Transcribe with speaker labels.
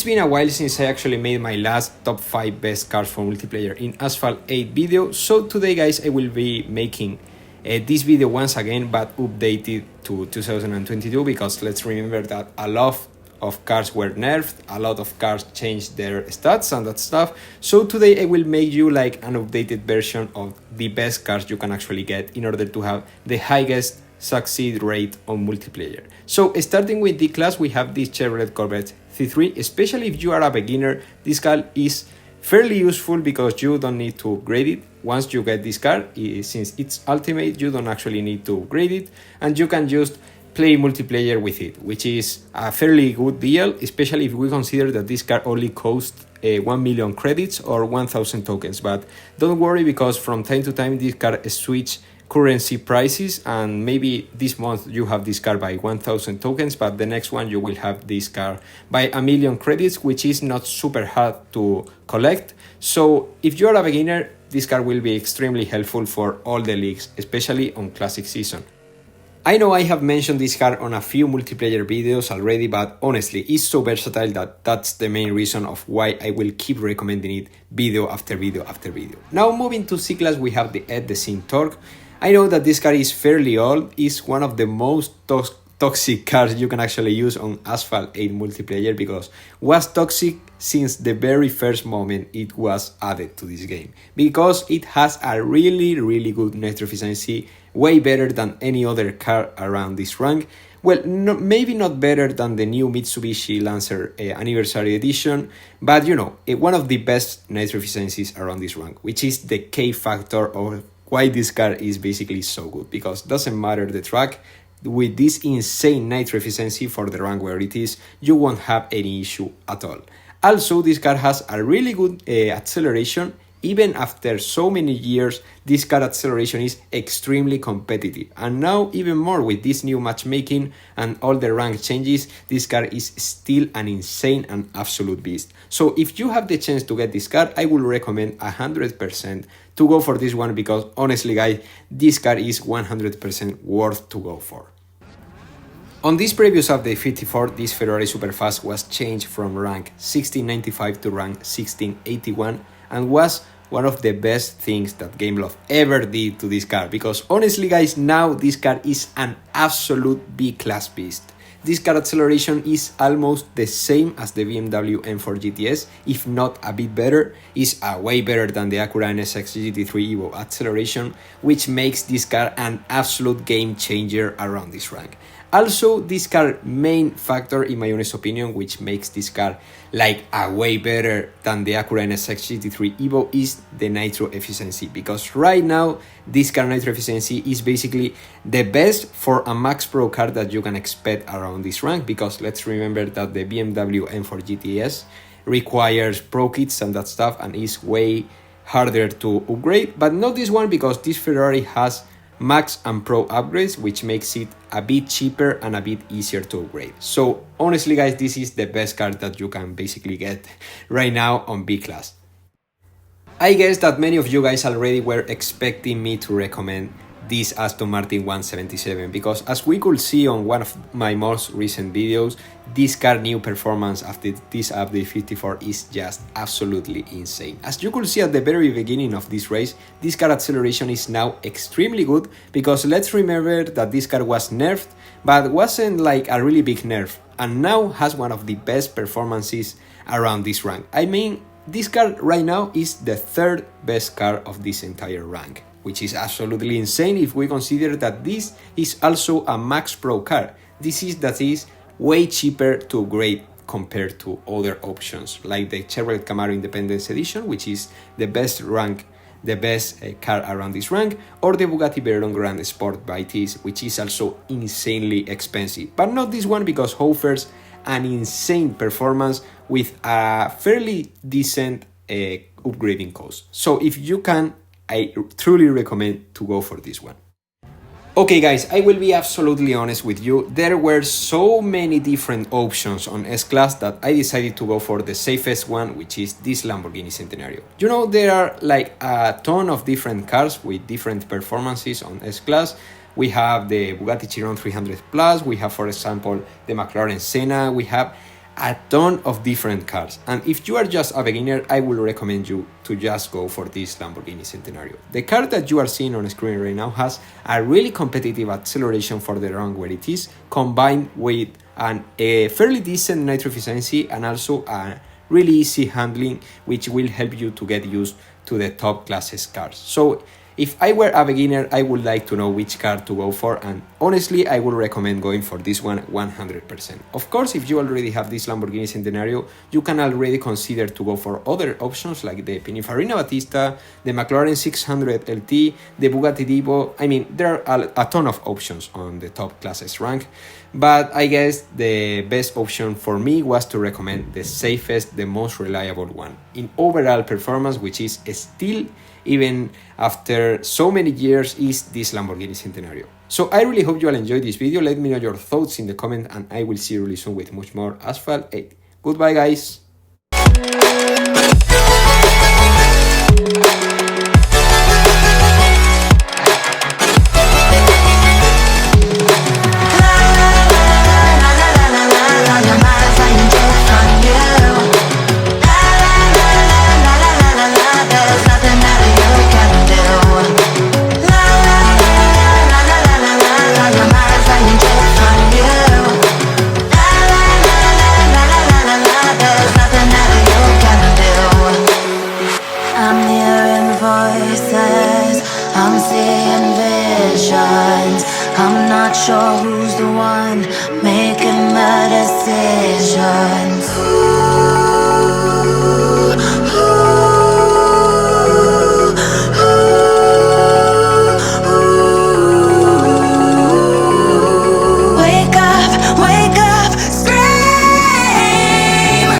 Speaker 1: been a while since I actually made my last top 5 best cars for multiplayer in Asphalt 8 video, so today guys I will be making this video once again but updated to 2022, because let's remember that a lot of cars were nerfed, a lot of cars changed their stats and that stuff. So today I will make you like an updated version of the best cars you can actually get in order to have the highest succeed rate on multiplayer. So starting with the class, we have this Chevrolet Corvette C3. Especially if you are a beginner, this car is fairly useful because you don't need to upgrade it. Once you get this car, since it's ultimate, you don't actually need to upgrade it and you can just play multiplayer with it, which is a fairly good deal, especially if we consider that this car only costs 1 million credits or 1000 tokens. But don't worry, because from time to time this car switch currency prices, and maybe this month you have this car by 1000 tokens, but the next one you will have this car by 1 million credits, which is not super hard to collect. So if you are a beginner, this car will be extremely helpful for all the leagues, especially on classic season. I know I have mentioned this car on a few multiplayer videos already, but honestly it's so versatile that that's the main reason of why I will keep recommending it video after video after video. Now moving to C-Class, we have the Ed the Scene Torque. I know that this car is fairly old, it's one of the most toxic cars you can actually use on Asphalt 8 multiplayer, because was toxic since the very first moment it was added to this game, because it has a really good nitro efficiency, way better than any other car around this rank. Well, maybe not better than the new Mitsubishi Lancer Anniversary Edition, but you know, one of the best nitro efficiencies around this rank, which is the K factor of why this car is basically so good, because doesn't matter the track, with this insane nitro efficiency for the rank where it is, you won't have any issue at all. Also, this car has a really good acceleration. Even after so many years, this car acceleration is extremely competitive, and now even more with this new matchmaking and all the rank changes, this car is still an insane and absolute beast. So if you have the chance to get this car, I will recommend 100% to go for this one, because honestly guys, this car is 100% worth to go for. On this previous update 54, this Ferrari Superfast was changed from rank 1695 to rank 1681, and was one of the best things that Gameloft ever did to this car, because honestly guys, now this car is an absolute B-class beast. This car acceleration is almost the same as the BMW M4 GTS, if not a bit better. Is way better than the Acura NSX GT3 Evo acceleration, which makes this car an absolute game changer around this rank. Also, this car main factor, in my honest opinion, which makes this car like a way better than the Acura NSX GT3 Evo, is the nitro efficiency, because right now this car nitro efficiency is basically the best for a Max Pro car that you can expect around this rank, because let's remember that the BMW M4 GTS requires Pro kits and that stuff and is way harder to upgrade, but not this one, because this Ferrari has Max and Pro upgrades, which makes it a bit cheaper and a bit easier to upgrade. So honestly guys, this is the best car that you can basically get right now on B-Class. I guess that many of you guys already were expecting me to recommend this Aston Martin 177, because as we could see on one of my most recent videos, this car new performance after this update 54 is just absolutely insane. As you could see at the very beginning of this race, this car acceleration is now extremely good, because let's remember that this car was nerfed, but wasn't like a really big nerf, and now has one of the best performances around this rank. I mean, this car right now is the third best car of this entire rank, which is absolutely insane if we consider that this is also a Max Pro car. This is way cheaper to upgrade compared to other options like the Chevrolet Camaro Independence Edition, which is the best car around this rank, or the Bugatti Veyron Grand Sport by Tis, which is also insanely expensive. But not this one, because offers an insane performance with a fairly decent upgrading cost. So if you can, I truly recommend to go for this one. Okay guys, I will be absolutely honest with you, there were so many different options on S-Class that I decided to go for the safest one, which is this Lamborghini Centenario. You know, there are like a ton of different cars with different performances on S-Class. We have the Bugatti Chiron 300 Plus, we have for example the McLaren Senna, we have a ton of different cars. And if you are just a beginner, I will recommend you to just go for this Lamborghini Centenario. The car that you are seeing on screen right now has a really competitive acceleration for the rank where it is, combined with a fairly decent nitro efficiency and also a really easy handling, which will help you to get used to the top classes cars. So if I were a beginner, I would like to know which car to go for, and honestly, I would recommend going for this one 100%. Of course, if you already have this Lamborghini Centenario, you can already consider to go for other options like the Pininfarina Battista, the McLaren 600 LT, the Bugatti Divo. I mean, there are a ton of options on the top classes rank, but I guess the best option for me was to recommend the safest, the most reliable one in overall performance, which is still, even after so many years, is this Lamborghini Centenario. So I really hope you all enjoyed this video. Let me know your thoughts in the comment, and I will see you really soon with much more Asphalt 8. Goodbye, guys.
Speaker 2: I'm seeing visions. I'm not sure who's the one making the decisions.